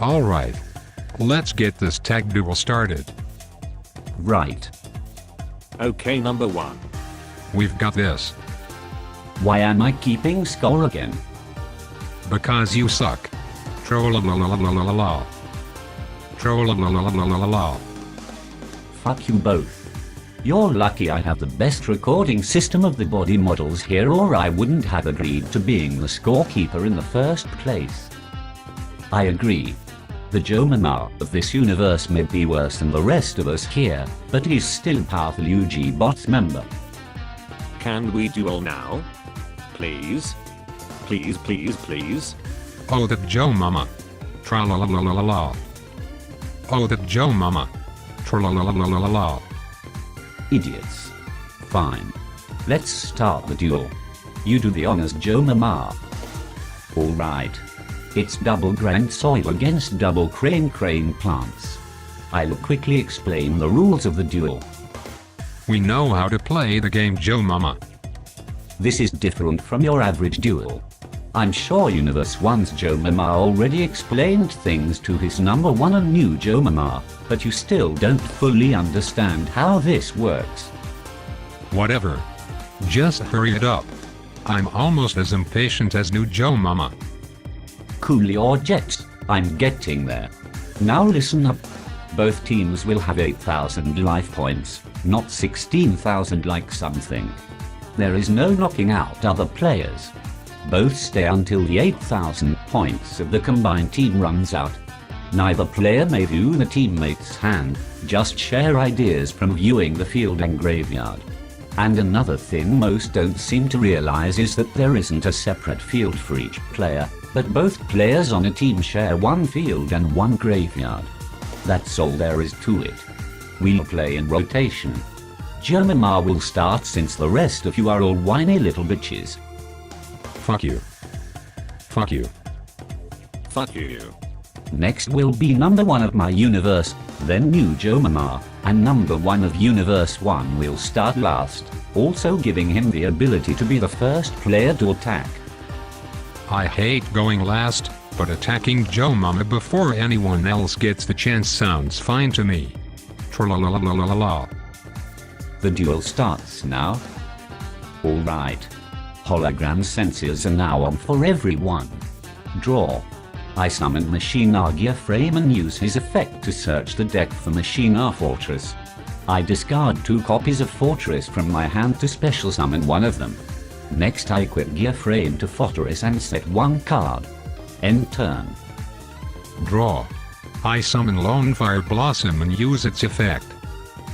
Alright. Let's get this tag duel started. Right. Okay, number 1. We've got this. Why am I keeping score again? Because you suck. Troll-a-la-la-la-la-la-la. Troll-a-la-la-la-la-la-la. Fuck you both. You're lucky I have the best recording system of the body models here, or I wouldn't have agreed to being the scorekeeper in the first place. I agree. The Joe Mama of this universe may be worse than the rest of us here, but he's still a powerful Yu-Gi-Botz member. Can we duel now? Please? Please, please, please? Oh, that Joe Mama. Tra-la-la-la-la-la-la. Oh, that Joe Mama. Tra-la-la-la-la-la-la. Idiots. Fine. Let's start the duel. You do the honors, Joe Mama. Alright. It's double Grand Soil against double Crane plants. I'll quickly explain the rules of the duel. We know how to play the game, Joe Mama. This is different from your average duel. I'm sure Universe 1's Joe Mama already explained things to his number 1 and new Joe Mama, but you still don't fully understand how this works. Whatever. Just hurry it up. I'm almost as impatient as new Joe Mama. Cool your jets, I'm getting there. Now listen up. Both teams will have 8,000 life points, not 16,000 like some think. There is no knocking out other players. Both stay until the 8,000 points of the combined team runs out. Neither player may view the teammate's hand, just share ideas from viewing the field and graveyard. And another thing most don't seem to realize is that there isn't a separate field for each player, but both players on a team share one field and one graveyard. That's all there is to it. We'll play in rotation. Joe Mama will start since the rest of you are all whiny little bitches. Fuck you. Fuck you. Fuck you. Next will be number 1 of my universe, then new Joe Mama, and number 1 of universe 1 will start last, also giving him the ability to be the first player to attack. I hate going last, but attacking Joe Mama before anyone else gets the chance sounds fine to me. Tra-la-la-la-la-la-la. The duel starts now. Alright. Hologram sensors are now on for everyone. Draw. I summon Machine Gear Frame and use his effect to search the deck for Machine Fortress. I discard 2 copies of Fortress from my hand to special summon one of them. Next I equip Gear Frame to Fortress and set 1 card. End turn. Draw. I summon Lonefire Blossom and use its effect.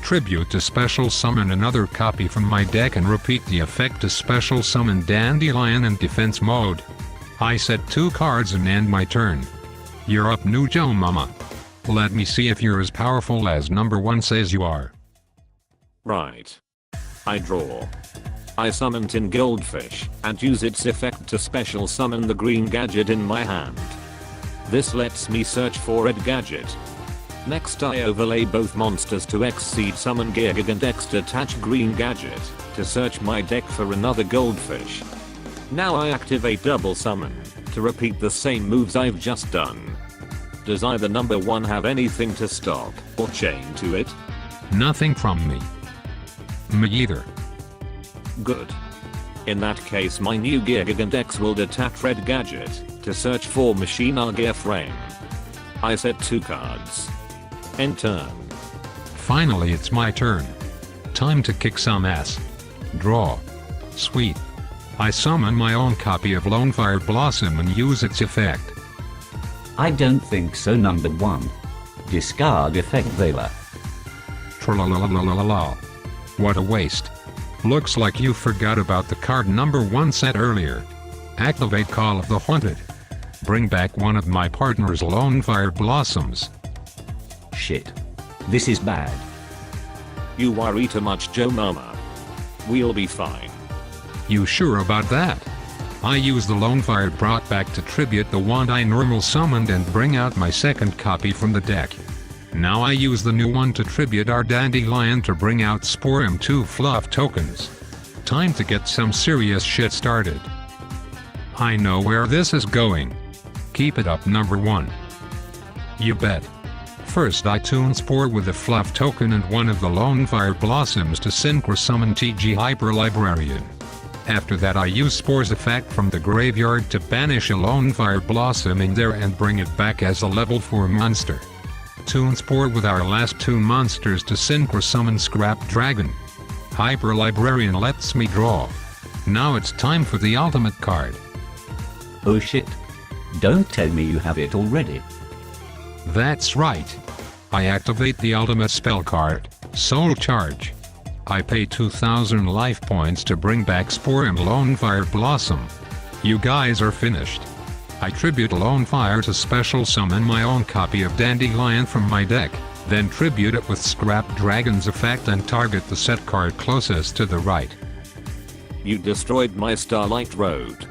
Tribute to special summon another copy from my deck and repeat the effect to special summon Dandelion in defense mode. I set 2 cards and end my turn. You're up, new Joe Mama. Let me see if you're as powerful as number 1 says you are. Right. I draw. I summon Tin Goldfish and use its effect to special summon the green gadget in my hand. This lets me search for Red Gadget. Next I overlay both monsters to Exceed Summon Gigag and X attach Green Gadget to search my deck for another Goldfish. Now I activate Double Summon to repeat the same moves I've just done. Does either number 1 have anything to stop or chain to it? Nothing from me. Me either. Good. In that case my new Gigag and X will detach Red Gadget to search for Machine Gear Frame. I set 2 cards. End turn. Finally it's my turn. Time to kick some ass. Draw. Sweet. I summon my own copy of Lonefire Blossom and use its effect. I don't think so, number 1. Discard effect Vela. Tra-la-la-la-la-la-la. What a waste. Looks like you forgot about the card number 1 set earlier. Activate Call of the Haunted. Bring back one of my partner's Lonefire Blossoms. Shit. This is bad. You worry too much, Joe Mama. We'll be fine. You sure about that? I use the Lonefire brought back to tribute the wand I normal summoned and bring out my second copy from the deck. Now I use the new one to tribute our Dandelion to bring out Sporum 2 fluff tokens. Time to get some serious shit started. I know where this is going. Keep it up, number 1. You bet. First I tune Spore with a fluff token and one of the Lone Fire Blossoms to synchro summon TG Hyper Librarian. After that I use Spore's effect from the graveyard to banish a Lone Fire Blossom in there and bring it back as a level 4 monster. Tune Spore with our last 2 monsters to synchro summon Scrap Dragon. Hyper Librarian lets me draw. Now it's time for the ultimate card. Oh shit. Don't tell me you have it already. That's right. I activate the ultimate spell card, Soul Charge. I pay 2000 life points to bring back Spore and Lone Fire Blossom. You guys are finished. I tribute Lone Fire to special summon my own copy of Dandelion from my deck, then tribute it with Scrap Dragon's effect and target the set card closest to the right. You destroyed my Starlight Road.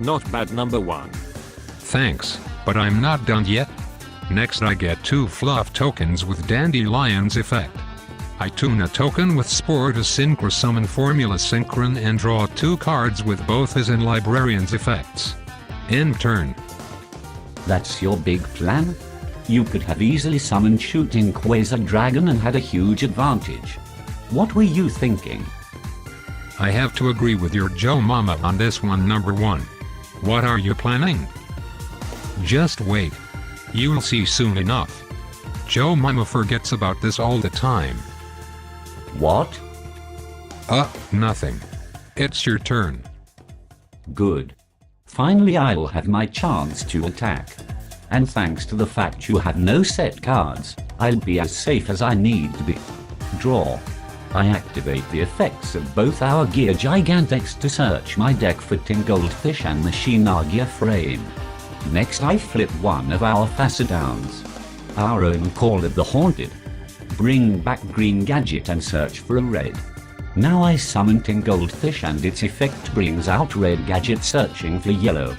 Not bad, number 1. Thanks, but I'm not done yet. Next I get 2 fluff tokens with Dandelion's effect. I tune a token with Spore to synchro summon Formula Synchron and draw 2 cards with both his and Librarian's effects. End turn. That's your big plan? You could have easily summoned Shooting Quasar Dragon and had a huge advantage. What were you thinking? I have to agree with your Joe Mama on this one, number 1. What are you planning? Just wait. You'll see soon enough. Joe Mama forgets about this all the time. What? Nothing. It's your turn. Good. Finally I'll have my chance to attack. And thanks to the fact you have no set cards, I'll be as safe as I need to be. Draw. I activate the effects of both our Gear Gigantex to search my deck for Tin Goldfish and Machina Gear Frame. Next I flip one of our Facetowns. Our own Call of the Haunted. Bring back Green Gadget and search for a red. Now I summon Tin Goldfish and its effect brings out Red Gadget searching for yellow.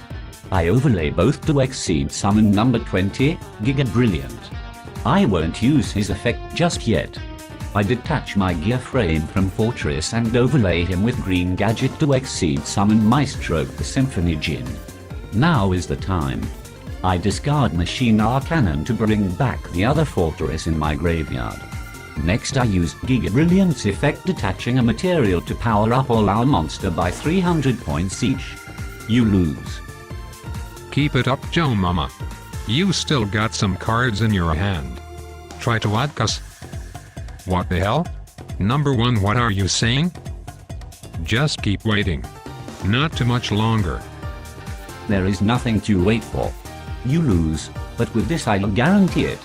I overlay both to exceed summon number 20, Giga Brilliant. I won't use his effect just yet. I detach my Gear Frame from Fortress and overlay him with Green Gadget to exceed summon Maestro the Symphony Djinn. Now is the time. I discard Machina Cannon to bring back the other fortress in my graveyard. Next I use Giga Brilliant's effect, detaching a material to power up all our monster by 300 points each. You lose. Keep it up, Joe Mama. You still got some cards in your hand. Try to outcuss. What the hell? Number 1, what are you saying? Just keep waiting. Not too much longer. There is nothing to wait for. You lose, but with this I'll guarantee it.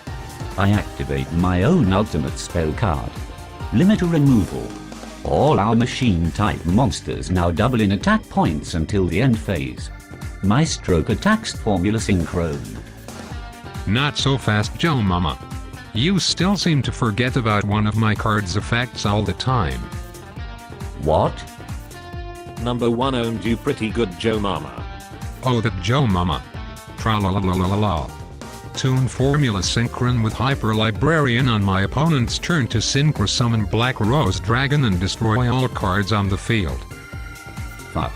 I activate my own ultimate spell card. Limiter removal. All our machine-type monsters now double in attack points until the end phase. My stroke attacks Formula Synchron. Not so fast, Joe Mama. You still seem to forget about one of my card's effects all the time. What? Number 1 owned you pretty good, Joe Mama. Oh, that Joe Mama. Tra-la-la-la-la-la. Tune Formula Synchron with Hyper Librarian on my opponent's turn to synchro summon Black Rose Dragon and destroy all cards on the field. Fuck.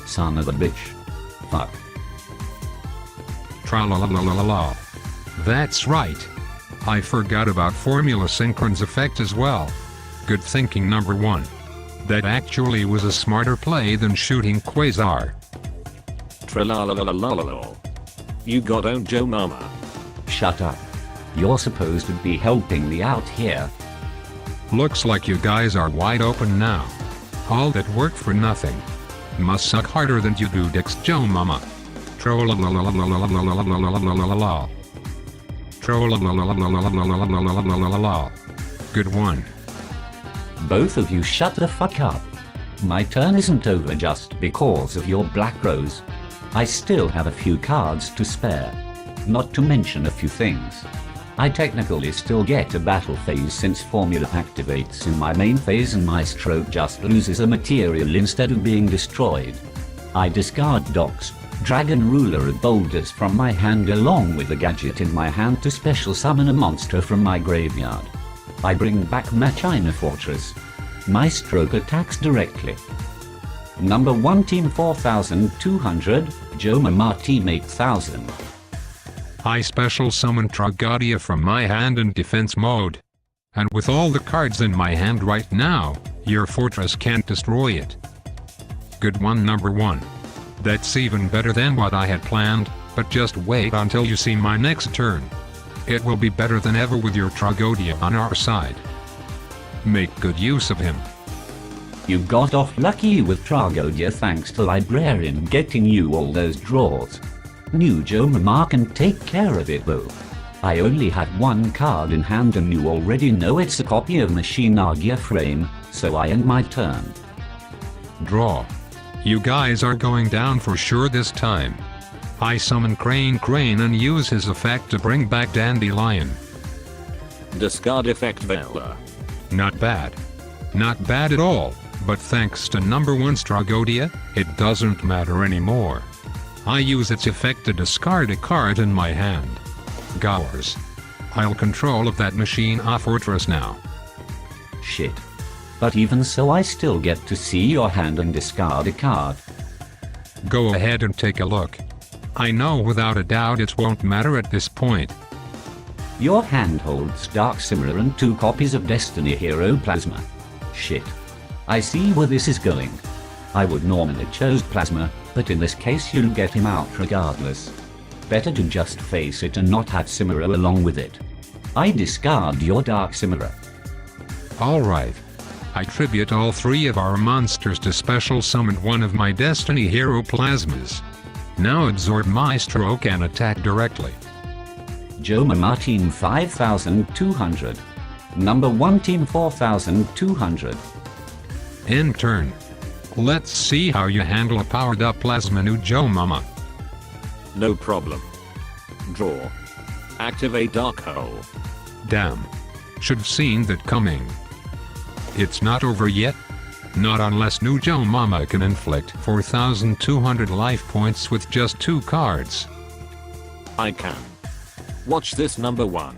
Son of a bitch. Fuck. Tra-la-la-la-la-la. That's right. I forgot about Formula Synchron's effect as well. Good thinking, number 1. That actually was a smarter play than shooting Quasar. Tra-la-la-la-la-la-la. You got owned, Joe Mama. Shut up. You're supposed to be helping me out here. Looks like you guys are wide open now. All that work for nothing. Must suck harder than you do, Dix, Joe Mama. Troll-la-la-la-la-la-la-la-la-la-la-la-la. Troll-la-la-la-la-la-la-la-la-la-la-la. Good one. Both of you shut the fuck up. My turn isn't over just because of your Black Rose. I still have a few cards to spare. Not to mention a few things. I technically still get a battle phase since Formula activates in my main phase and my stroke just loses a material instead of being destroyed. I discard Docks, Dragon Ruler and Boulders from my hand along with a gadget in my hand to special summon a monster from my graveyard. I bring back Machina Fortress. My stroke attacks directly. Number 1 team 4200, Joe Mama team 8000. I special summon Tragodia from my hand in defense mode. And with all the cards in my hand right now, your fortress can't destroy it. Good one, number one. That's even better than what I had planned, but just wait until you see my next turn. It will be better than ever with your Tragodia on our side. Make good use of him. You got off lucky with Tragodia thanks to Librarian getting you all those draws. New Joe Mama can take care of it though. I only had one card in hand and you already know it's a copy of Machine Gear Frame, so I end my turn. Draw. You guys are going down for sure this time. I summon Crane and use his effect to bring back Dandelion. Discard effect Vela. Not bad. Not bad at all, but thanks to number one Tragodia, it doesn't matter anymore. I use its effect to discard a card in my hand. Gowers. I'll control of that machine fortress now. Shit. But even so I still get to see your hand and discard a card. Go ahead and take a look. I know without a doubt it won't matter at this point. Your hand holds Dark Simmer and 2 copies of Destiny Hero Plasma. Shit. I see where this is going. I would normally choose Plasma, but in this case you'll get him out regardless. Better to just face it and not have Simmerer along with it. I discard your Dark Simmerer. Alright. I tribute all 3 of our monsters to special summon one of my Destiny Hero Plasmas. Now absorb my stroke and attack directly. Joe Mama Team 5200. Number 1 Team 4200. End turn. Let's see how you handle a powered up Plasma new Joe Mama. No problem. Draw. Activate Dark Hole. Damn. Should've seen that coming. It's not over yet. Not unless new Joe Mama can inflict 4,200 life points with just 2 cards. I can. Watch this number 1.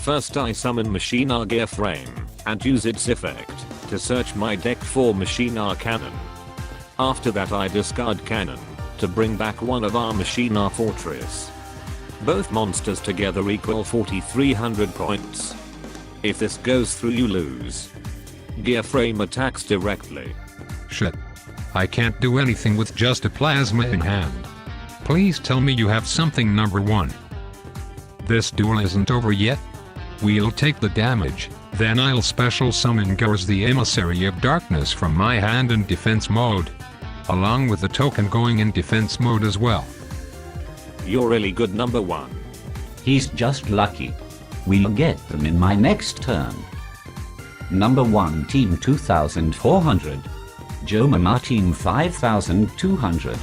First I summon Machine Gear Frame, and use its effect to search my deck for Machine Cannon. After that I discard Cannon to bring back one of our Machine Fortress. Both monsters together equal 4,300 points. If this goes through you lose. Gear Frame attacks directly. Shit. I can't do anything with just a Plasma in hand. Please tell me you have something, number 1. This duel isn't over yet. We'll take the damage, then I'll special summon Gars the Emissary of Darkness from my hand in defense mode. Along with the token going in defense mode as well. You're really good, number 1. He's just lucky. We'll get them in my next turn. Number 1 Team 2400. Joe Mama Team 5200.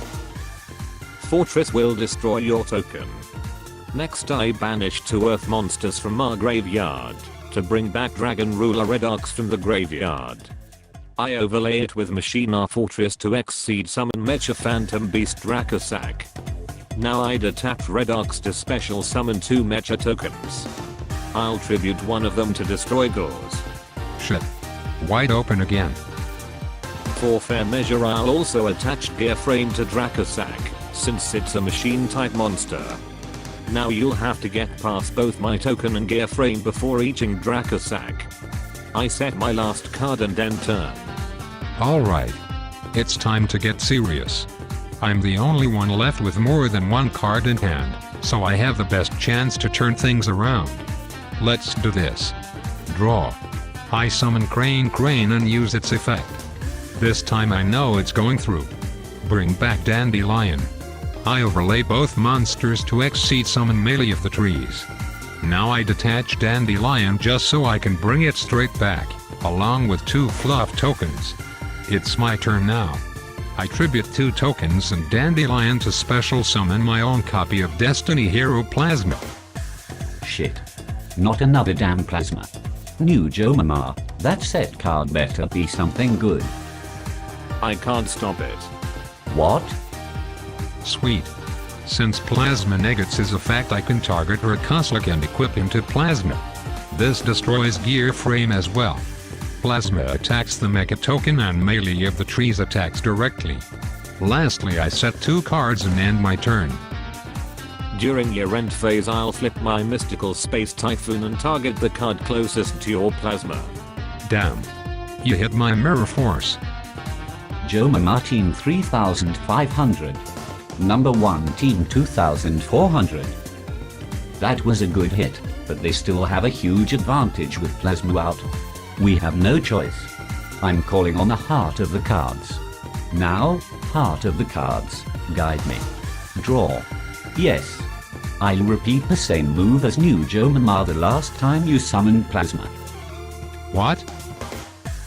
Fortress will destroy your token. Next I banish 2 earth monsters from our graveyard to bring back Dragon Ruler Redox from the graveyard. I overlay it with Machine Fortress to exceed summon Mecha Phantom Beast Dracosac. Now I'd attach Redox to special summon 2 Mecha tokens. I'll tribute one of them to destroy Gauze. Shit. Wide open again. For fair measure I'll also attach Gear Frame to Dracosac, since it's a machine type monster. Now you'll have to get past both my token and Gear Frame before reaching Dracosac. I set my last card and end turn. Alright. It's time to get serious. I'm the only one left with more than 1 card in hand, so I have the best chance to turn things around. Let's do this. Draw. I summon Crane and use its effect. This time I know it's going through. Bring back Dandelion. I overlay both monsters to exceed summon Melee of the Trees. Now I detach Dandelion just so I can bring it straight back, along with 2 fluff tokens. It's my turn now. I tribute 2 tokens and Dandelion to special summon my own copy of Destiny Hero Plasma. Shit. Not another damn Plasma. New Joe Mama, that set card better be something good. I can't stop it. What? Sweet. Since Plasma negates his effect I can target Rakoslik and equip him to Plasma. This destroys Gear Frame as well. Plasma attacks the Mecha token and Melee of the Trees attacks directly. Lastly I set 2 cards and end my turn. During your end phase I'll flip my mystical space typhoon and target the card closest to your plasma. Damn. You hit my mirror force. Joe Martin 3500. Number 1 team 2400. That was a good hit, but they still have a huge advantage with plasma out. We have no choice. I'm calling on the heart of the cards. Now, heart of the cards, guide me. Draw. Yes. I'll repeat the same move as New Joe Mama the last time you summoned plasma. What?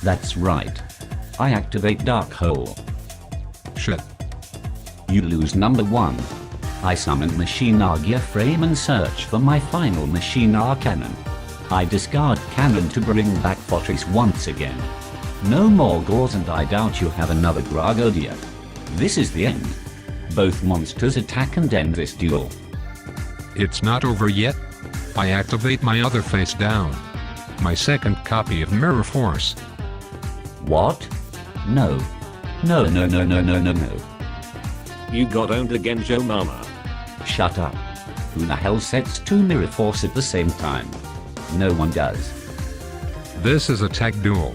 That's right. I activate Dark Hole. Shit. You lose number 1. I summon Machine Gear Frame and search for my final Machine Cannon. I discard Cannon to bring back Fortress once again. No more Gauze and I doubt you have another Gragodia. This is the end. Both monsters attack and end this duel. It's not over yet. I activate my other face down. My second copy of Mirror Force. What? No. No. You got owned again, Joe Mama. Shut up. Who the hell sets 2 Mirror Force at the same time? No one does. This is a tech duel.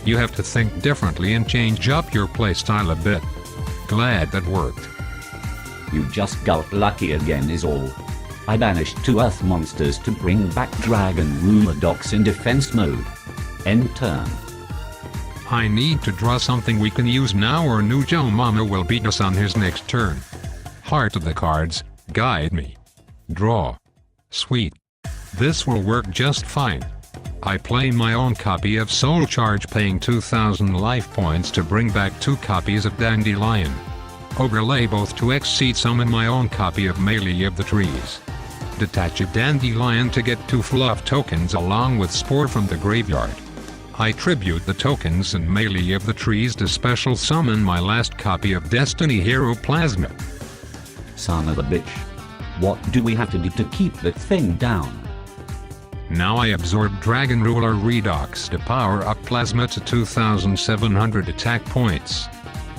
You have to think differently and change up your playstyle a bit. Glad that worked. You just got lucky again is all. I banished 2 Earth monsters to bring back Dragon Ruler Docks in defense mode. End turn. I need to draw something we can use now or New Joe Mama will beat us on his next turn. Heart of the cards, guide me. Draw. Sweet. This will work just fine. I play my own copy of Soul Charge paying 2000 life points to bring back 2 copies of Dandelion. Overlay both to exceed summon my own copy of Melee of the Trees. Detach a Dandelion to get 2 fluff tokens along with Spore from the graveyard. I tribute the tokens and Melee of the Trees to special summon my last copy of Destiny Hero Plasma. Son of a bitch. What do we have to do to keep that thing down? Now I absorb Dragon Ruler Redux to power up Plasma to 2700 attack points.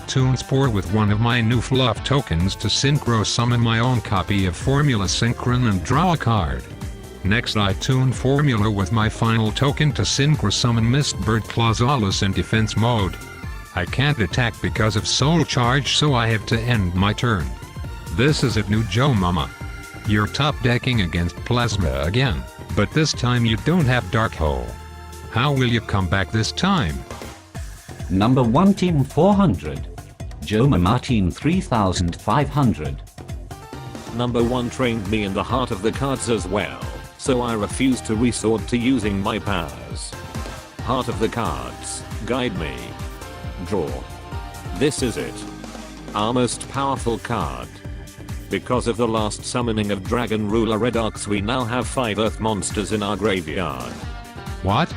Tune Spore with one of my new fluff tokens to synchro summon my own copy of Formula Synchron and draw a card. Next I tune Formula with my final token to synchro summon Mistbird Clausalis in defense mode. I can't attack because of Soul Charge so I have to end my turn. This is it New Joe Mama. You're top decking against Plasma again, but this time you don't have Dark Hole. How will you come back this time? Number 1 team 400. Joe Martin 3500. Number 1 trained me in the heart of the cards as well, so I refuse to resort to using my powers. Heart of the cards, guide me. Draw. This is it. Our most powerful card. Because of the last summoning of Dragon Ruler Redux we now have 5 Earth monsters in our graveyard. What?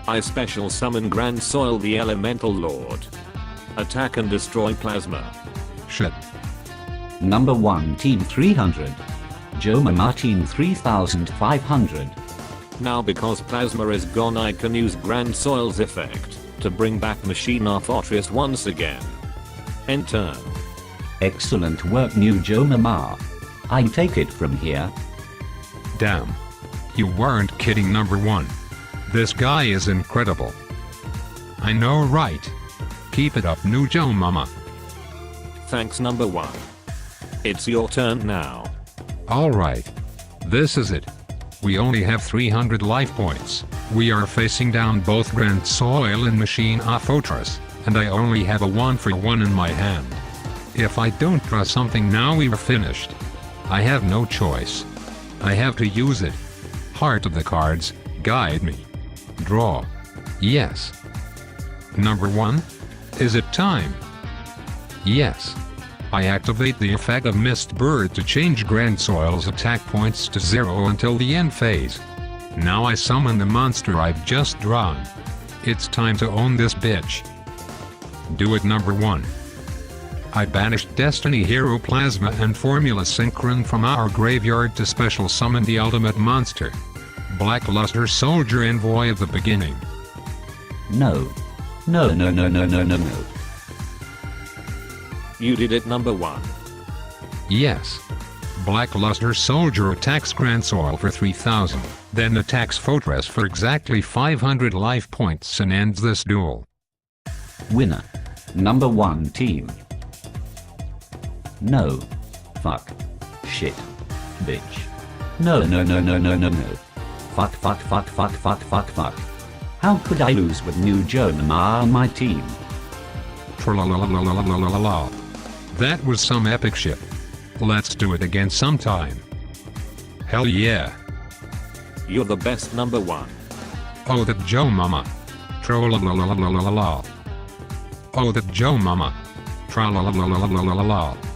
I special summon Grand Soil the Elemental Lord. Attack and destroy Plasma. Shit. Number 1 team 300. Joe Martin 3500. Now because Plasma is gone I can use Grand Soil's effect to bring back Machina Fortress once again. End turn. Excellent work New Joe Mama. I take it from here. Damn. You weren't kidding number 1. This guy is incredible. I know right. Keep it up New Joe Mama. Thanks number 1. It's your turn now. Alright. This is it. We only have 300 life points. We are facing down both Grand Soil and Machina Fortress, and I only have a 1-for-1 in my hand. If I don't draw something now we are finished. I have no choice. I have to use it. Heart of the cards, guide me. Draw. Yes. Number 1? Is it time? Yes. I activate the effect of Mistbird to change Grand Soil's attack points to 0 until the end phase. Now I summon the monster I've just drawn. It's time to own this bitch. Do it number 1. I banished Destiny Hero Plasma and Formula Synchron from our graveyard to special summon the ultimate monster. Blackluster Soldier Envoy of the Beginning. No. No. You did it number 1. Yes. Blackluster Soldier attacks Grand Soil for 3000, then attacks Fortress for exactly 500 life points and ends this duel. Winner. Number 1 team. No. Fuck. Shit. Bitch. No. Fuck. How could I lose with New Jonah on my team? Tralalalalalalala. That was some epic shit. Let's do it again sometime. Hell yeah. You're the best number 1. Oh that Joe mama. Tralalalalalalala. Oh that Joe mama. Tralalalalalalala.